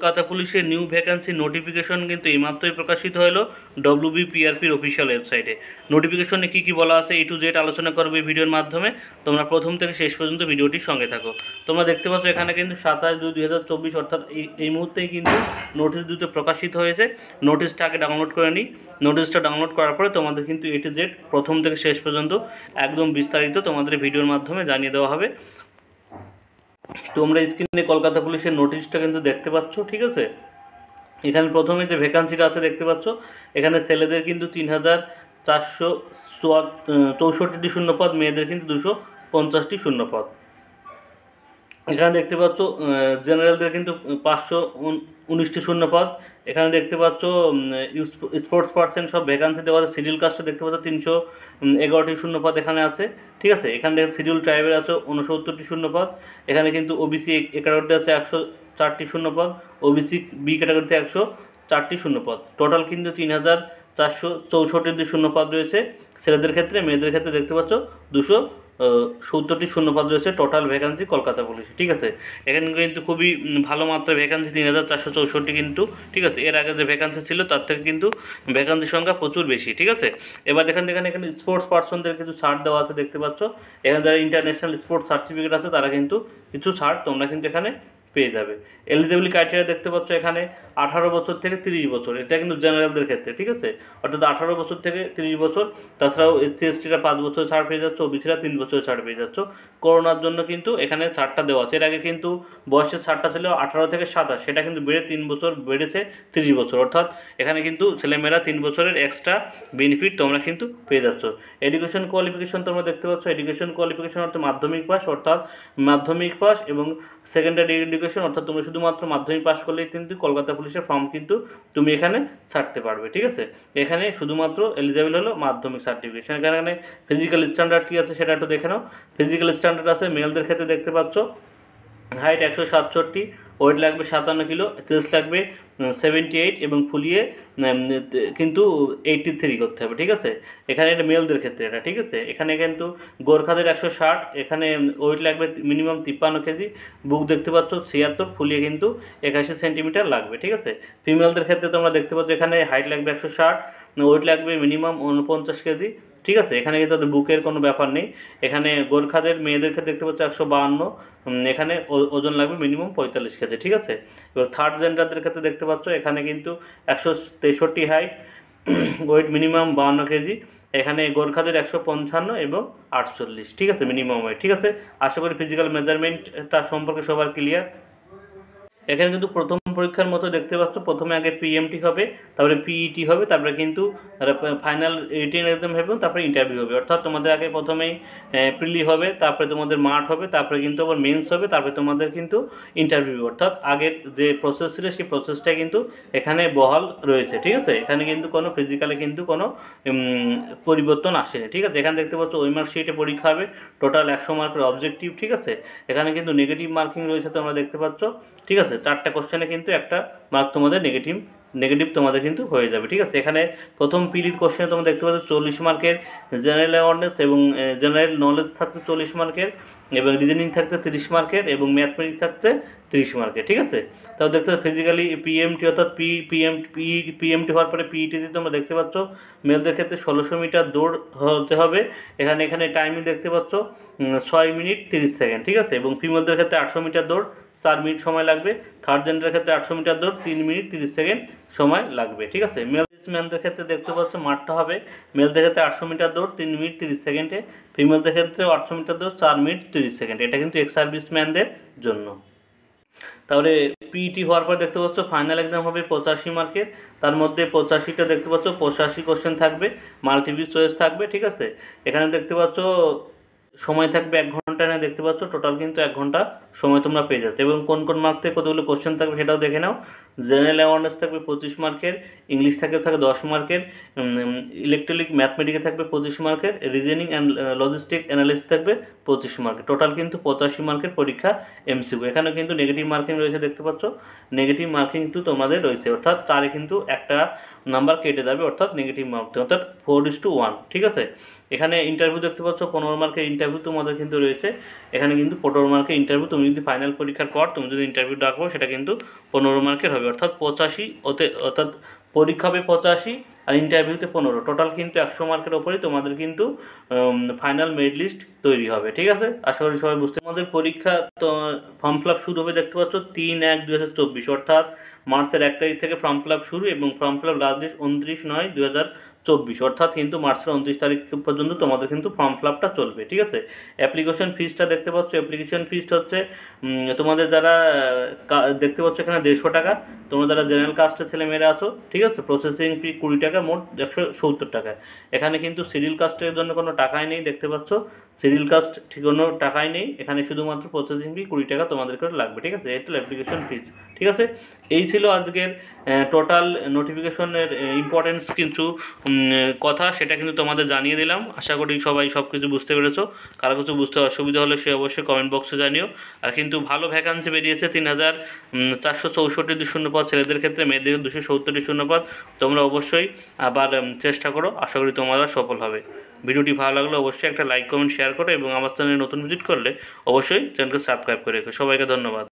কলকাতা পুলিশের new vacancy notification কিন্তু এইমাত্রই প্রকাশিত হলো ডব্লিউবিপিআরপির অফিসিয়াল ওয়েবসাইটে। নোটিফিকেশনে কী কী বলা আছে A to Z আলোচনা করবে এই ভিডিওর মাধ্যমে। তোমরা প্রথম থেকে শেষ পর্যন্ত ভিডিওটির সঙ্গে থাকো। তোমরা দেখতে পাচ্ছ এখানে কিন্তু 27/2/2024 অর্থাৎ এই মুহূর্তেই কিন্তু নোটিশ দুটো প্রকাশিত হয়েছে। নোটিশটা আগে ডাউনলোড করে নিই। নোটিশটা ডাউনলোড করার পরে তোমাদের কিন্তু A to Z প্রথম থেকে শেষ পর্যন্ত একদম বিস্তারিত তোমাদের ভিডিওর মাধ্যমে জানিয়ে দেওয়া হবে। তোমরা স্ক্রিনে কলকাতা পুলিশের নোটিশটা কিন্তু দেখতে পাচ্ছ, ঠিক আছে। এখানে প্রথমে যে ভ্যাকান্সিটা আছে দেখতে পাচ্ছ, এখানে ছেলেদের কিন্তু 3464টি শূন্যপদ, মেয়েদের কিন্তু 250টি শূন্যপদ। এখানে দেখতে পাচ্ছ জেনারেলদের কিন্তু 519টি শূন্যপদ। এখানে দেখতে পাচ্ছ স্পোর্টস পার্সন সব ভ্যাকান্সি দেওয়া আছে। শিডিউল কাস্টে দেখতে পাচ্ছ 311টি শূন্যপদ এখানে আছে, ঠিক আছে। এখানে শিডিউল ট্রাইবের আছে 69টি শূন্যপদ। এখানে কিন্তু ওবিসি এ ক্যাটাগরিতে আছে 104টি শূন্যপদ, ওবিসি বি ক্যাটাগরিতে 104টি শূন্যপদ। টোটাল কিন্তু 3464টি শূন্যপদ রয়েছে ছেলেদের ক্ষেত্রে। মেয়েদের ক্ষেত্রে দেখতে পাচ্ছ 270টি শূন্যপদ রয়েছে টোটাল ভ্যাকান্সি কলকাতা পুলিশে, ঠিক আছে। এখানে কিন্তু খুবই ভালো মাত্রায় ভ্যাকান্সি 3464 কিন্তু, ঠিক আছে। এর আগে যে ভ্যাকান্সি ছিল তার থেকে কিন্তু ভ্যাকান্সির সংখ্যা প্রচুর বেশি, ঠিক আছে। এবার এখানে স্পোর্টস পার্সনদের কিছু ছাড় দেওয়া আছে দেখতে পাচ্ছ। এখানে যারা ইন্টারন্যাশনাল স্পোর্টস সার্টিফিকেট আছে তারা কিন্তু কিছু ছাড় তোমরা কিন্তু এখানে পেয়ে যাবে। এলিজিবিলিটি ক্রাইটেরিয়া দেখতে পাচ্ছ এখানে 18 বছর থেকে 30 বছর, এটা কিন্তু জেনারেলদের ক্ষেত্রে, ঠিক আছে। অর্থাৎ 18 বছর থেকে 30 বছর। তাছাড়াও এসসি এসটিরা 5 বছর ছাড় পেয়ে যাচ্ছ, ওবিসিরা 3 বছর ছাড় পেয়ে যাচ্ছ। করোনার জন্য কিন্তু এখানে ছাড়টা দেওয়া আছে। এর আগে কিন্তু বয়সের ছাড়টা ছিল 18 থেকে 27, সেটা কিন্তু বেড়ে 3 বছর বেড়েছে 30 বছর। অর্থাৎ এখানে কিন্তু ছেলেমেয়েরা 3 বছরের এক্সট্রা বেনিফিট তোমরা কিন্তু পেয়ে যাচ্ছ। এডুকেশন কোয়ালিফিকেশন তোমরা দেখতে পাচ্ছ। এডুকেশন কোয়ালিফিকেশন অর্থাৎ মাধ্যমিক পাস, অর্থাৎ মাধ্যমিক পাস এবং সেকেন্ডারি এডুকেশন, অর্থাৎ তুমি শুধুমাত্র মাধ্যমিক পাস করলেই কিন্তু কলকাতা পুলিশের ফর্ম কিন্তু তুমি এখানে ছাড়তে পারবে, ঠিক আছে। এখানে শুধুমাত্র এলিজিবল হলো মাধ্যমিক সার্টিফিকেশন। এখানে ফিজিক্যাল স্ট্যান্ডার্ড কী আছে সেটা একটু দেখে নাও। ফিজিক্যাল স্ট্যান্ডার্ড আছে মেলদের ক্ষেত্রে দেখতে পাচ্ছ হাইট 167, ওয়েট লাগবে 57 কিলো, চেস্ট লাগবে 78 এবং ফুলিয়ে কিন্তু 83 করতে হবে, ঠিক আছে। এখানে এটা মেলদের ক্ষেত্রে এটা, ঠিক আছে। এখানে কিন্তু গোর্খাদের 160, এখানে ওয়েট লাগবে মিনিমাম 53 কেজি, বুক দেখতে পাচ্ছ 76, ফুলিয়ে কিন্তু 81 সেন্টিমিটার লাগবে, ঠিক আছে। ফিমেলদের ক্ষেত্রে তোমরা দেখতে পাচ্ছ এখানে হাইট লাগবে 160, ওয়েট লাগবে মিনিমাম 49 কেজি, ঠিক আছে। এখানে কিন্তু বুকের কোনো ব্যাপার নেই। এখানে গোর্খাদের মেয়েদের ক্ষেত্রে দেখতে পাচ্ছ 152, এখানে ওজন লাগবে মিনিমাম 45 কেজি, ঠিক আছে। এবার থার্ড জেন্ডারদের ক্ষেত্রে দেখতে পাচ্ছ এখানে কিন্তু 163 হাইট, ওয়েট মিনিমাম 52 কেজি, এখানে গোর্খাদের 155 এবং 48, ঠিক আছে, মিনিমাম ওয়েট, ঠিক আছে। আশা করি ফিজিক্যাল মেজারমেন্টটা সম্পর্কে সবার ক্লিয়ার। এখানে কিন্তু প্রথম পরীক্ষার মতো দেখতে পাচ্ছ প্রথমে আগে পিএমটি হবে, তারপরে পিইটি হবে, তারপরে কিন্তু ফাইনাল রিটেন এক্সাম হবে, তারপরে ইন্টারভিউ হবে। অর্থাৎ তোমাদের আগে প্রথমেই প্রিলি হবে, তারপরে তোমাদের মাঠ হবে, তারপরে কিন্তু আবার মেন্স হবে, তারপরে তোমাদের কিন্তু ইন্টারভিউ। অর্থাৎ আগের যে প্রসেস ছিল সেই প্রসেসটাই কিন্তু এখানে বহাল রয়েছে, ঠিক আছে। এখানে কিন্তু কোনো ফিজিক্যালে কিন্তু কোনো পরিবর্তন আসেনি, ঠিক আছে। এখানে দেখতে পাচ্ছ ওই মার্কশিটে পরীক্ষা হবে, টোটাল 100 মার্কের অবজেক্টিভ, ঠিক আছে। এখানে কিন্তু নেগেটিভ মার্কিং রয়েছে তোমরা দেখতে পাচ্ছ, ঠিক আছে। 4টা কোশ্চেনে কিন্তু একটা মার্ক তোমাদের নেগেটিভ তোমাদের কিন্তু হয়ে যাবে, ঠিক আছে। এখানে প্রথম পিরিয়ড কোশ্চেনে তোমরা দেখতে পাচ্ছ 40 মার্কের জেনারেল অ্যাওয়ারনেস এবং জেনারেল নলেজ থাকছে 40 মার্কের, এবং রিজনিং থাকছে 30 মার্কের, এবং ম্যাথমেটিক্স থাকছে 30 মার্কের, ঠিক আছে। তাও দেখতে পাচ্ছ ফিজিক্যালি পিএমটি অর্থাৎ পিএমটি হওয়ার পরে পিইটিতে তোমরা দেখতে পাচ্ছ মেলদের ক্ষেত্রে 1600 মিটার দৌড় হতে হবে। এখানে টাইমিং দেখতে পাচ্ছ 6 মিনিট 30 সেকেন্ড, ঠিক আছে। এবং ফিমেলদের ক্ষেত্রে 800 মিটার দৌড় 4 মিনিট সময় লাগবে। থার্ড জেন্ডারের ক্ষেত্রে 800 মিটার দৌড় 3 মিনিট 30 সেকেন্ড সময় লাগবে, ঠিক আছে। মেলদের ক্ষেত্রে দেখতে পাচ্ছ মাঠটা হবে মেলদের ক্ষেত্রে 800 মিটার দৌড় 3 মিনিট 30 সেকেন্ডে, ফিমেলদের ক্ষেত্রে 800 মিটার দৌড় 4 মিনিট 30 সেকেন্ড। এটা কিন্তু এক্স সার্ভিসম্যানদের জন্য। তাহলে পিইটি হওয়ার পর দেখতে পাচ্ছ ফাইনাল এক্সাম হবে 85 মার্কের, তার মধ্যে 85টা দেখতে পাচ্ছ 85 কোশ্চেন থাকবে, মাল্টিপল চয়েস থাকবে, ঠিক আছে। এখানে দেখতে পাচ্ছ সময় থাকবে 1 ঘন্টা, না দেখতে পাচ্ছ টোটাল কিন্তু 1 ঘন্টা সময় তোমরা পেয়ে যাচ্ছ। এবং কোন মার্ক থেকে কতগুলো কোশ্চেন থাকবে সেটাও দেখে নাও। জেনারেল অ্যাওয়ারনেস থাকবে 25 মার্কের, ইংলিশ থাকে 10 মার্কের, ইলেকট্রনিক ম্যাথমেটিকে থাকবে 25 মার্কের, রিজনিং অ্যান্ড লজিস্টিক অ্যানালিসিস থাকবে 25 মার্কের। টোটাল কিন্তু 85 মার্কের পরীক্ষা MCQ। এখানে কিন্তু নেগেটিভ মার্কিং রয়েছে, দেখতে পাচ্ছ নেগেটিভ মার্কিং কিন্তু তোমাদের রয়েছে, অর্থাৎ 4-এ কিন্তু একটা নাম্বার কেটে যাবে, অর্থাৎ নেগেটিভ মার্কিং, অর্থাৎ 4:1। ঠিক আছে, এখানে ইন্টারভিউ দেখতে পাচ্ছ 15 মার্কের ইন্টারভিউ তোমাদের কিন্তু রয়েছে। এখানে কিন্তু 15 মার্কের ইন্টারভিউ, তুমি যদি ফাইনাল পরীক্ষার পর তুমি যদি ইন্টারভিউ ডাকো সেটা কিন্তু 15 মার্কের হবে, অর্থাৎ 85 অর্থাৎ পরীক্ষা হবে 85 আর ইন্টারভিউতে 15, টোটাল কিন্তু 100 মার্কের ওপরেই তোমাদের কিন্তু ফাইনাল মেরিট লিস্ট তৈরি হবে। ঠিক আছে, আশা করি সবাই বুঝতে। আমাদের পরীক্ষা তো ফর্ম ফিল আপ শুরু হবে, দেখতে পাচ্ছ 3/1/2024, অর্থাৎ মার্চের 1 তারিখ থেকে ফর্ম ফিল আপ শুরু এবং form fill up last date 29/9/2024, অর্থাৎ কিন্তু মার্চের 29 তারিখ পর্যন্ত তোমাদের কিন্তু ফর্ম ফিল আপটা চলবে। ঠিক আছে, অ্যাপ্লিকেশন ফিসটা দেখতে পাচ্ছ, অ্যাপ্লিকেশন ফিসটা হচ্ছে তোমাদের যারা দেখতে পাচ্ছ এখানে 150 টাকা, তোমরা যারা জেনারেল কাস্টের ছেলেমেয়েরা আছো, ঠিক আছে, প্রসেসিং ফি 20 টাকা, মোট 170 টাকা। এখানে কিন্তু সিরিয়াল কাস্টের জন্য কোনো টাকাই নেই, দেখতে পাচ্ছ সিরিয়াল কাস্ট ঠিক কোনো টাকাই নেই, এখানে শুধুমাত্র প্রসেসিং ফি 20 টাকা তোমাদের করে লাগবে। ঠিক আছে, এটা অ্যাপ্লিকেশন ফিস। ঠিক আছে, এই ছিল আজকের টোটাল নোটিফিকেশনের ইম্পর্টেন্স কিছু কথা, সেটা কিন্তু তোমাদের জানিয়ে দিলাম। আশা করি সবাই সব কিছু বুঝতে পেরেছো। কারো কিছু বুঝতে অসুবিধা হলে সে অবশ্যই কমেন্ট বক্সে জানিও। আর কিন্তু ভালো ভ্যাকান্সি বেরিয়েছে, 3464টি শূন্যপদ ছেলেদের ক্ষেত্রে, মেয়েদের 270টি শূন্যপদ। তোমরা অবশ্যই আবার চেষ্টা করো, আশা করি তোমরা সফল হবে। ভিডিওটি ভালো লাগলে অবশ্যই একটা লাইক কমেন্ট শেয়ার করো এবং আমার চ্যানেলে নতুন ভিজিট করলে অবশ্যই চ্যানেলকে সাবস্ক্রাইব করে রেখো। সবাইকে ধন্যবাদ।